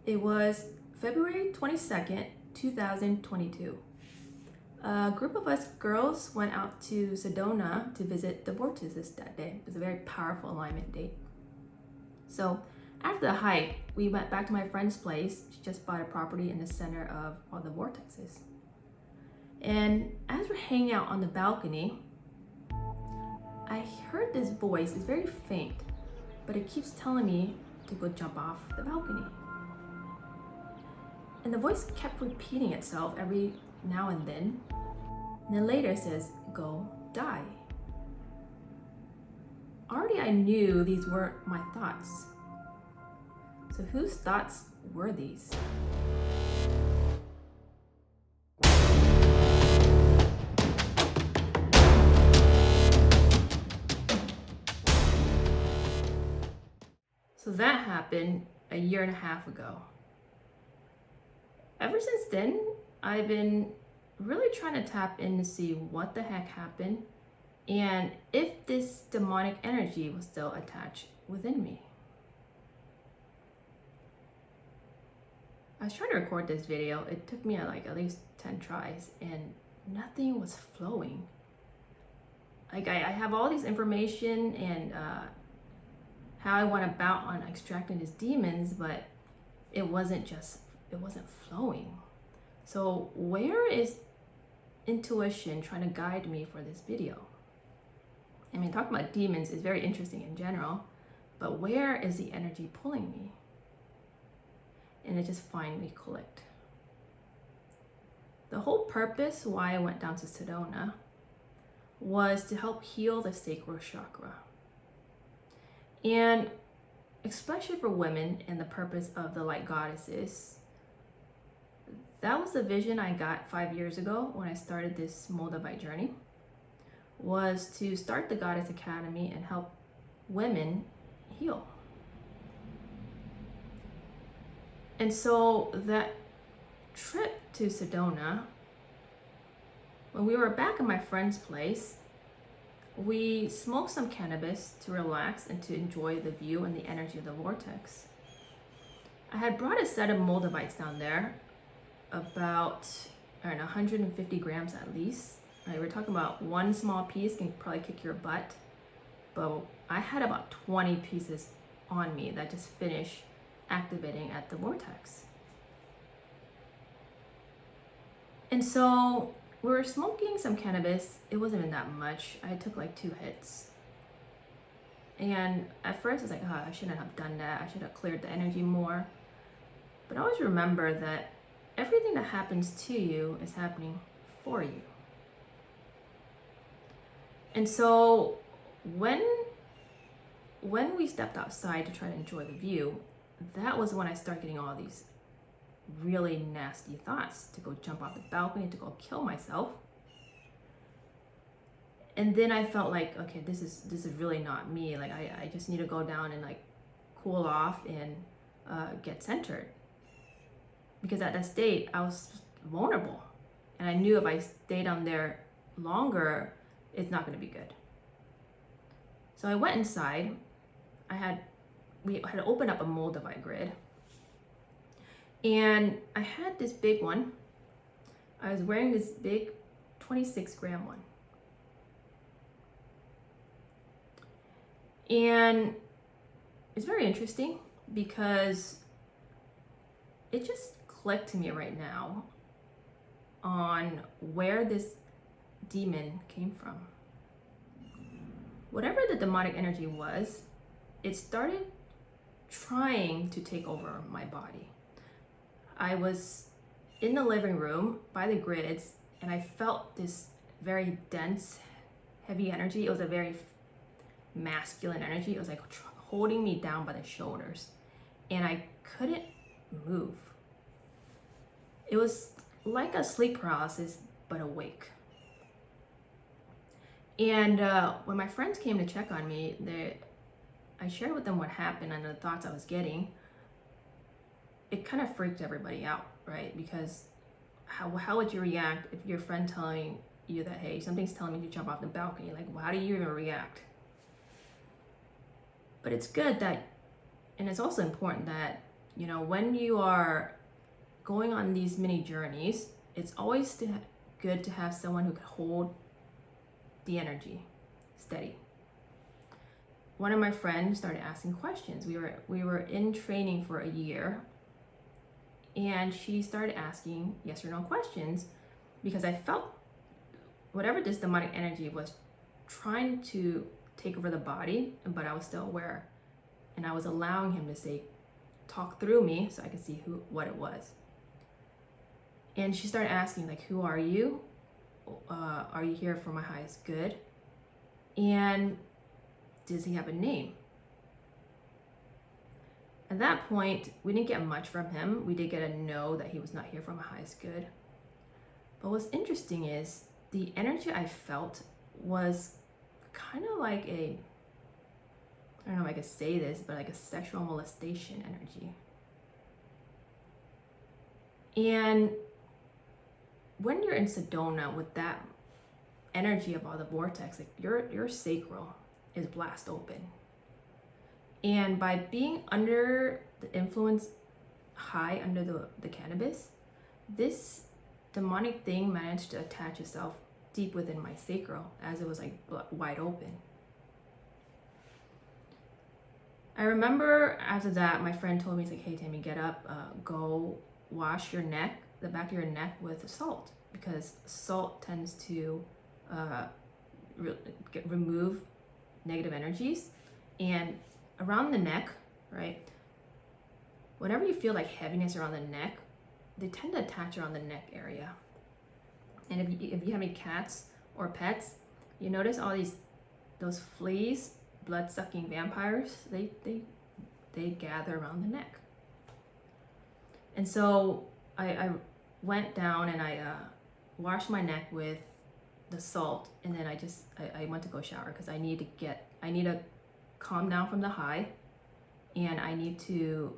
It was February 22nd, 2022. A group of us girls went out to Sedona to visit the vortices that day. It was a very powerful alignment date. So after the hike, we went back to my friend's place. She just bought a property in the center of all the vortexes. And as we're hanging out on the balcony, I heard this voice. It's very faint, but it keeps telling me to go jump off the balcony. And the voice kept repeating itself every now and then. And then later it says, go die. Already I knew these weren't my thoughts. So whose thoughts were these? So that happened a year and a half ago. Ever since then, I've been really trying to tap in to see what the heck happened and if this demonic energy was still attached within me. I was trying to record this video. It took me at least 10 tries and nothing was flowing. I have all this information and how I went about on extracting these demons, but it wasn't flowing. So where is intuition trying to guide me for this video? I mean, talking about demons is very interesting in general, but where is the energy pulling me? And it just finally clicked. The whole purpose why I went down to Sedona was to help heal the sacral chakra. And especially for women and the purpose of the light goddesses, that was the vision I got 5 years ago when I started this Moldavite journey, was to start the Goddess Academy and help women heal. And so that trip to Sedona, when we were back at my friend's place, we smoked some cannabis to relax and to enjoy the view and the energy of the vortex. I had brought a set of Moldavites down there, about 150 grams at least. Right, we're talking about one small piece can probably kick your butt, but I had about 20 pieces on me that just finished activating at the vortex. And so we were smoking some cannabis. It wasn't even that much. I took like 2 hits. And at first I was like, oh, I shouldn't have done that. I should have cleared the energy more. But always remember that everything that happens to you is happening for you. And so when we stepped outside to try to enjoy the view, that was when I started getting all these really nasty thoughts to go jump off the balcony, to go kill myself. And then I felt like, okay, this is really not me. Like I just need to go down and like cool off and get centered. Because at that state, I was vulnerable. And I knew if I stayed down there longer, it's not gonna be good. So I went inside. We had opened up a Moldavite grid. And I had this big one. I was wearing this big 26 gram one. And it's very interesting because it just clicked to me right now on where this demon came from. Whatever the demonic energy was, it started trying to take over my body. I was in the living room by the grids and I felt this very dense, heavy energy. It was a very masculine energy. It was like holding me down by the shoulders and I couldn't move. It was like a sleep paralysis, but awake. And when my friends came to check on me, I shared with them what happened and the thoughts I was getting. It kind of freaked everybody out, right? Because how would you react if your friend telling you that, hey, something's telling me to jump off the balcony? Like, how do you even react? But it's good that, and it's also important that You know, when you are going on these mini journeys, it's always good to have someone who can hold the energy steady. One of my friends started asking questions. We were in training for a year, and she started asking yes or no questions because I felt whatever this demonic energy was trying to take over the body, but I was still aware, and I was allowing him to talk through me so I could see what it was. And she started asking, like, who are you? Are you here for my highest good? And does he have a name? At that point, we didn't get much from him. We did get a no that he was not here for my highest good. But what's interesting is the energy I felt was kind of like I don't know if I could say this, but like a sexual molestation energy. And when you're in Sedona with that energy of all the vortex, like your sacral is blast open. And by being under the influence high under the cannabis, this demonic thing managed to attach itself deep within my sacral as it was like wide open. I remember after that, my friend told me, he's like, hey Tammy, get up, go wash your neck, the back of your neck with salt, because salt tends to remove negative energies. And around the neck, right, whenever you feel like heaviness around the neck, they tend to attach around the neck area. And if you have any cats or pets, you notice all those fleas, blood-sucking vampires, they gather around the neck. And so I went down and I washed my neck with the salt, and then I went to go shower because I need to calm down from the high, and I need to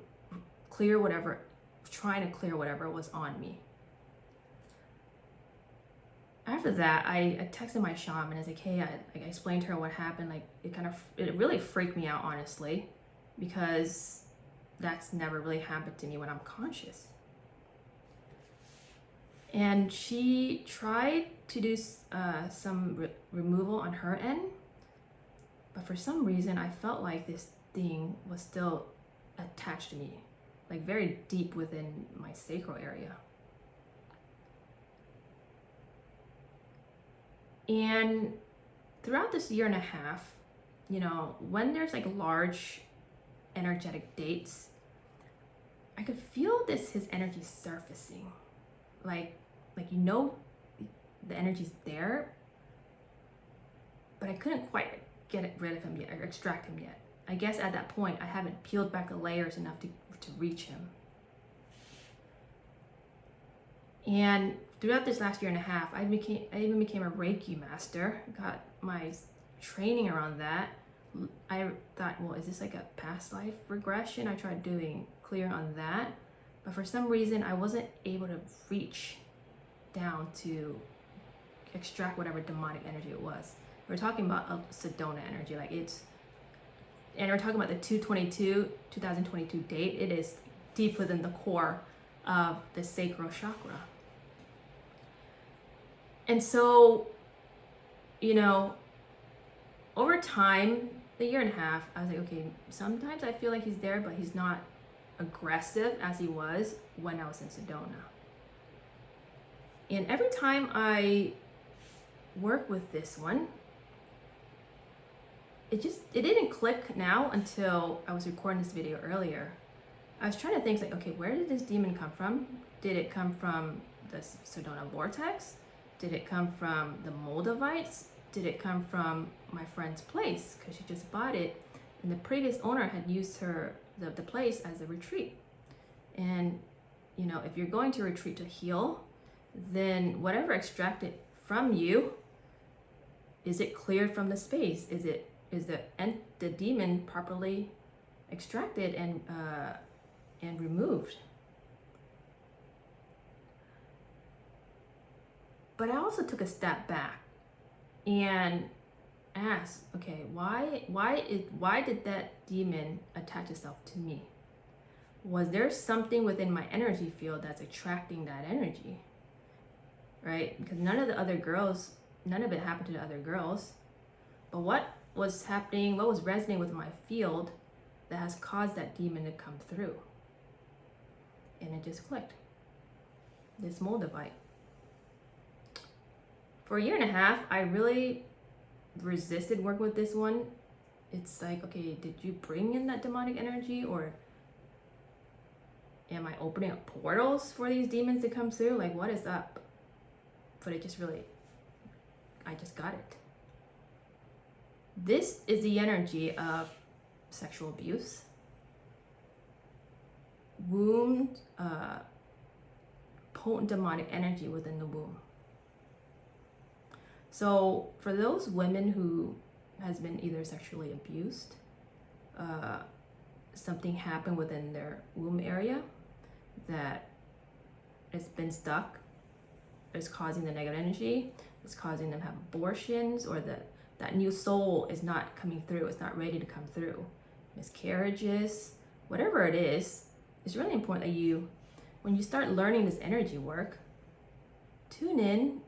trying to clear whatever was on me. After that, I texted my shaman and I was like, hey, I explained to her what happened. Like, it really freaked me out, honestly, because that's never really happened to me when I'm conscious. And she tried to do some removal on her end, but for some reason I felt like this thing was still attached to me, like very deep within my sacral area. And throughout this year and a half, you know, when there's like large energetic dates, I could feel his energy surfacing. Like you know, the energy's there, but I couldn't quite get rid of him yet, or extract him yet. I guess at that point, I haven't peeled back the layers enough to reach him. And throughout this last year and a half, I even became a Reiki master, got my training around that. I thought, well, is this like a past life regression? I tried doing clear on that, but for some reason, I wasn't able to reach down to extract whatever demonic energy it was. We're talking about a Sedona energy, and we're talking about the 2022 date. It is deep within the core of the sacral chakra. And so, you know, over time, the year and a half, I was like, okay, sometimes I feel like he's there, but he's not aggressive as he was when I was in Sedona. And every time I work with this one, it didn't click now until I was recording this video earlier. I was trying to think, like, okay, where did this demon come from? Did it come from the Sedona vortex? Did it come from the Moldavites? Did it come from my friend's place? Because she just bought it, and the previous owner had used the place as a retreat. And, you know, if you're going to retreat to heal, then whatever extracted from you, is it cleared from the space? Is the demon properly extracted and removed? But I also took a step back and asked, okay, why did that demon attach itself to me? was there something within my energy field that's attracting that energy, right? Because none of it happened to the other girls. But what was happening, what was resonating with my field that has caused that demon to come through? And it just clicked. This Moldavite. For a year and a half, I really resisted working with this one. It's like, okay, did you bring in that demonic energy, or am I opening up portals for these demons to come through? Like, what is up? But it just really, I just got it. This is the energy of sexual abuse, womb, potent demonic energy within the womb. So for those women who has been either sexually abused, something happened within their womb area that it's been stuck, is causing the negative energy, it's causing them to have abortions, or that new soul is not coming through, it's not ready to come through. Miscarriages, whatever it is, it's really important that you, when you start learning this energy work, tune in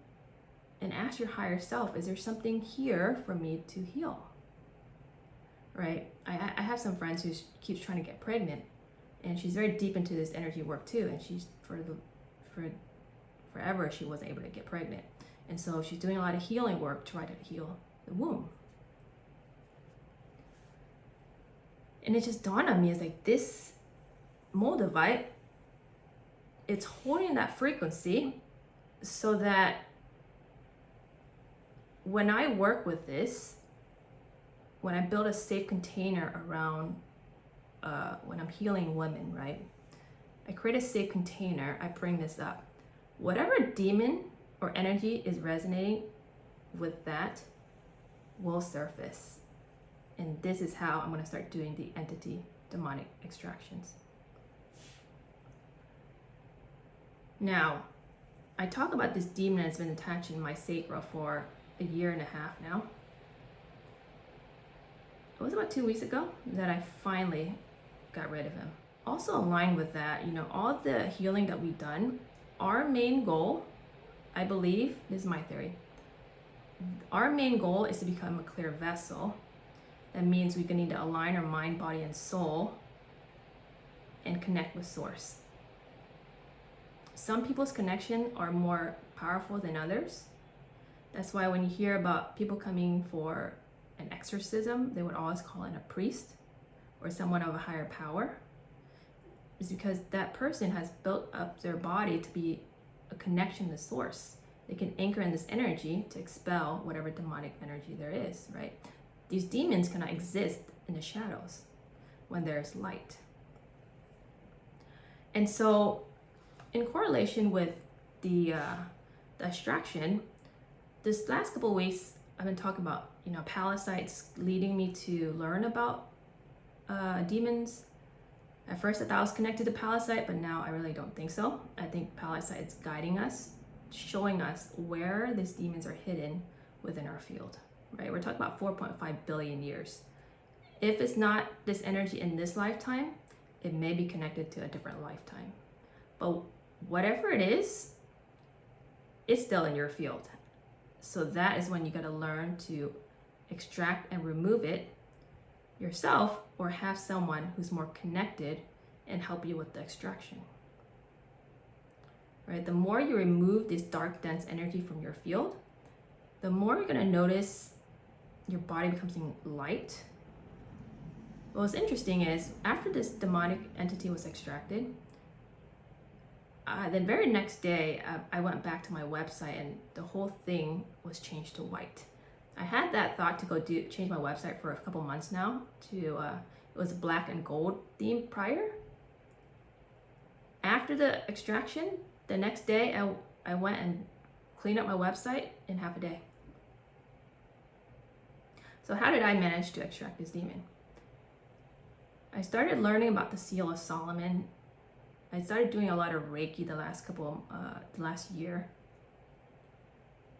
and ask your higher self, is there something here for me to heal? Right? I have some friends who keeps trying to get pregnant, and she's very deep into this energy work too, and she's forever she wasn't able to get pregnant. And so she's doing a lot of healing work to try to heal the womb. And it just dawned on me, it's like this Moldavite, it's holding that frequency so that when I work with this, when I build a safe container around, when I'm healing women, right? I create a safe container, I bring this up. Whatever demon or energy is resonating with that will surface. And this is how I'm gonna start doing the entity demonic extractions. Now, I talk about this demon that's been attaching my sacral for a year and a half now. It was about 2 weeks ago that I finally got rid of him. Also aligned with that, all the healing that we've done, our main goal, I believe, this is my theory, our main goal is to become a clear vessel. That means we're gonna need to align our mind, body, and soul and connect with source. Some people's connection are more powerful than others. That's why when you hear about people coming for an exorcism, they would always call in a priest or someone of a higher power. It's because that person has built up their body to be a connection to source. They can anchor in this energy to expel whatever demonic energy there is, right? These demons cannot exist in the shadows when there's light. And so in correlation with the extraction, this last couple of weeks, I've been talking about, Pallasites leading me to learn about demons. At first I thought I was connected to Pallasite, but now I really don't think so. I think Pallasite is guiding us, showing us where these demons are hidden within our field, right? We're talking about 4.5 billion years. If it's not this energy in this lifetime, it may be connected to a different lifetime. But whatever it is, it's still in your field. So that is when you got to learn to extract and remove it yourself, or have someone who's more connected and help you with the extraction. Right? The more you remove this dark, dense energy from your field, the more you're going to notice your body becoming light. What's interesting is after this demonic entity was extracted, the very next day, I went back to my website and the whole thing was changed to white. I had that thought to go change my website for a couple months now to, it was black and gold theme prior. After the extraction, the next day, I went and cleaned up my website in half a day. So how did I manage to extract this demon? I started learning about the Seal of Solomon. I started doing a lot of Reiki the last year.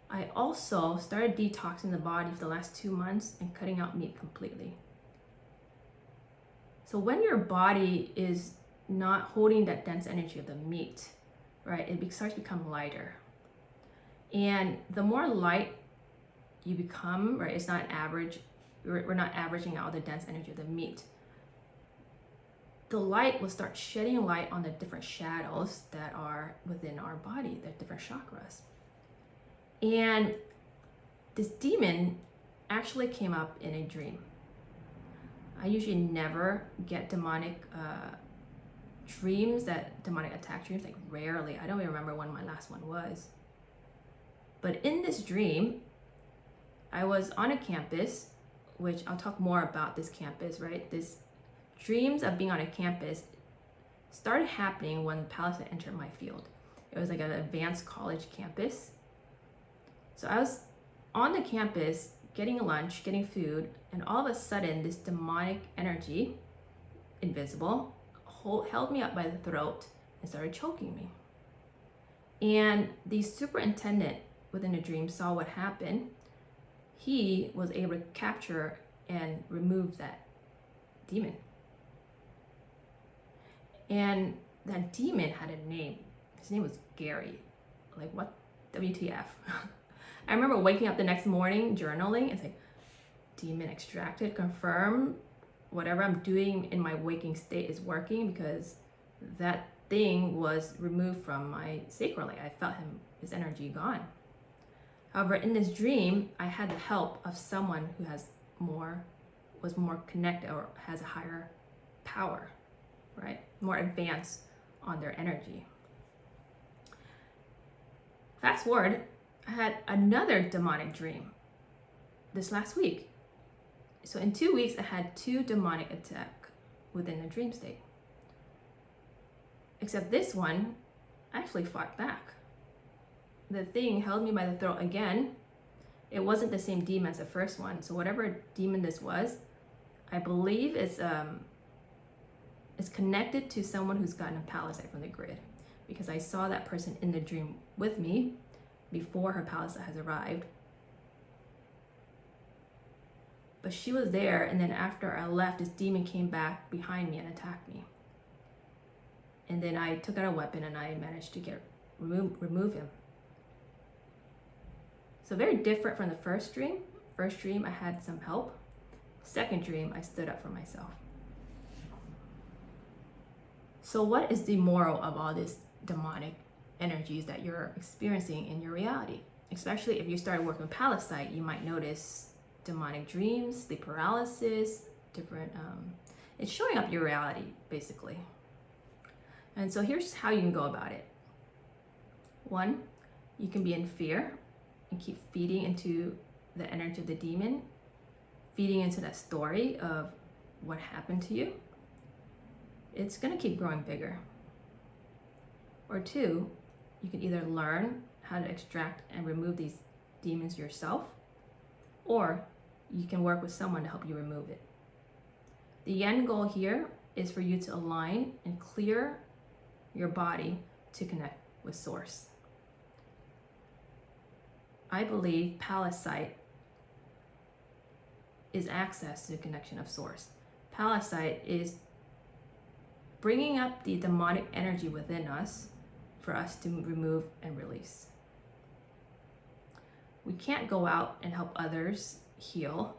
I also started detoxing the body for the last 2 months and cutting out meat completely. So when your body is not holding that dense energy of the meat, right, it starts to become lighter. And the more light you become, right, it's not average, we're not averaging out the dense energy of the meat. The light will start shedding light on the different shadows that are within our body, the different chakras. And this demon actually came up in a dream. I usually never get demonic dreams, demonic attack dreams, like rarely. I don't even remember when my last one was. But in this dream, I was on a campus, which I'll talk more about this campus, right? This dreams of being on a campus started happening when Pallasite entered my field. It was like an advanced college campus. So I was on the campus getting lunch, getting food, and all of a sudden this demonic energy, invisible, held me up by the throat and started choking me. And the superintendent within the dream saw what happened. He was able to capture and remove that demon. And that demon had a name. His name was Gary. Like, what? WTF? I remember waking up the next morning, journaling, and saying, demon extracted, confirm whatever I'm doing in my waking state is working, because that thing was removed from my sacral. Like, I felt his energy gone. However, in this dream, I had the help of someone who was more connected or has a higher power, right? More advanced on their energy. Fast forward, I had another demonic dream this last week. So in 2 weeks, I had 2 demonic attacks within a dream state. Except this one, I actually fought back. The thing held me by the throat again. It wasn't the same demon as the first one. So whatever demon this was, I believe it's connected to someone who's gotten a Pallasite from the grid, because I saw that person in the dream with me before her Pallasite has arrived. But she was there, and then after I left, this demon came back behind me and attacked me. And then I took out a weapon and I managed to remove him. So very different from the first dream. First dream, I had some help. Second dream, I stood up for myself. So what is the moral of all these demonic energies that you're experiencing in your reality? Especially if you start working with Pallasite, you might notice demonic dreams, sleep paralysis, different, it's showing up your reality, basically. And so here's how you can go about it. 1, you can be in fear and keep feeding into the energy of the demon, feeding into that story of what happened to you. It's gonna keep growing bigger. Or 2, you can either learn how to extract and remove these demons yourself, or you can work with someone to help you remove it. The end goal here is for you to align and clear your body to connect with Source. I believe Pallasite is access to the connection of Source. Pallasite is bringing up the demonic energy within us for us to remove and release. We can't go out and help others heal,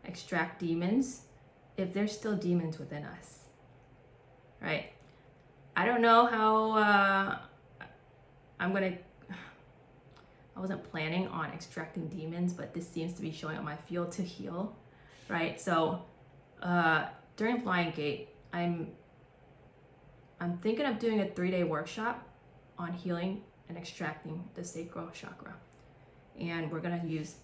extract demons, if there's still demons within us, right? I don't know how I wasn't planning on extracting demons, but this seems to be showing up my field to heal, right? So during Flying Gate, I'm thinking of doing a 3-day workshop on healing and extracting the sacral chakra. And we're gonna use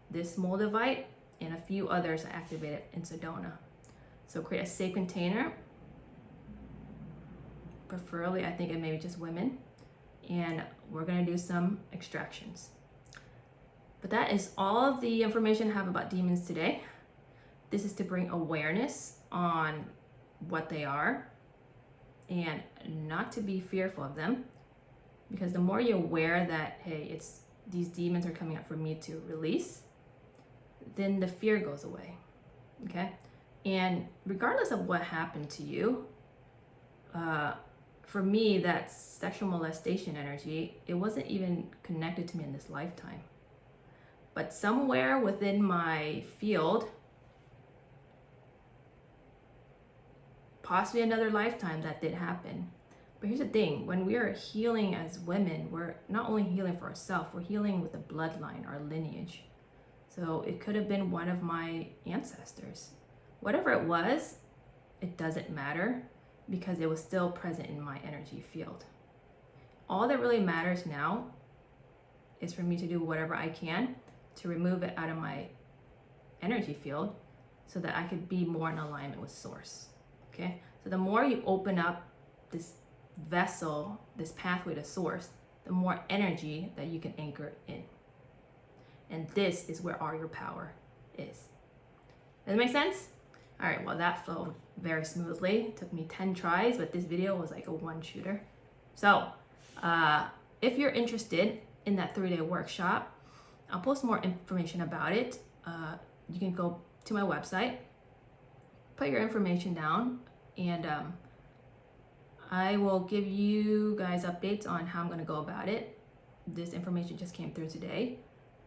this Moldavite and a few others I activated in Sedona. So create a safe container, preferably I think it may be just women, and we're gonna do some extractions. But that is all of the information I have about demons today. This is to bring awareness on what they are and not to be fearful of them, because the more you're aware that, hey, these demons are coming up for me to release, then the fear goes away, okay? And regardless of what happened to you, for me, that sexual molestation energy, it wasn't even connected to me in this lifetime. But somewhere within my field, possibly another lifetime, that did happen. But here's the thing, when we are healing as women, we're not only healing for ourselves, we're healing with the bloodline, our lineage. So it could have been one of my ancestors. Whatever it was, it doesn't matter because it was still present in my energy field. All that really matters now is for me to do whatever I can to remove it out of my energy field so that I could be more in alignment with source. Okay? So the more you open up this vessel, this pathway to source, the more energy that you can anchor in. And this is where all your power is. Does that make sense? All right, well, that flowed very smoothly. It took me 10 tries, but this video was like a one-shooter. So if you're interested in that 3-day workshop, I'll post more information about it. You can go to my website, put your information down, and I will give you guys updates on how I'm gonna go about it. This information just came through today,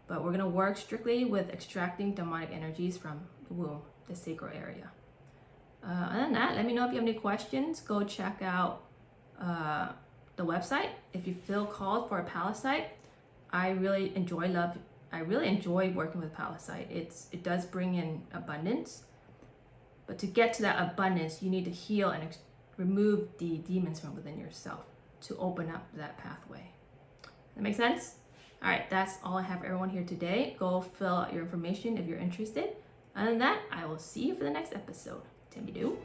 but we're gonna work strictly with extracting demonic energies from the womb, the sacral area. Other than that, let me know if you have any questions. Go check out the website. If you feel called for a Pallasite, I really enjoy working with Pallasite. It does bring in abundance, but to get to that abundance, you need to heal and remove the demons from within yourself to open up that pathway. That make sense? All right, that's all I have for everyone here today. Go fill out your information if you're interested. Other than that, I will see you for the next episode. Timmy Doo,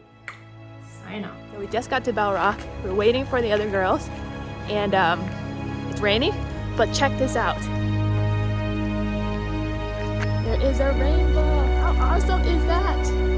sign off. So we just got to Bell Rock. We're waiting for the other girls, and it's raining, but check this out. There is a rainbow. How awesome is that?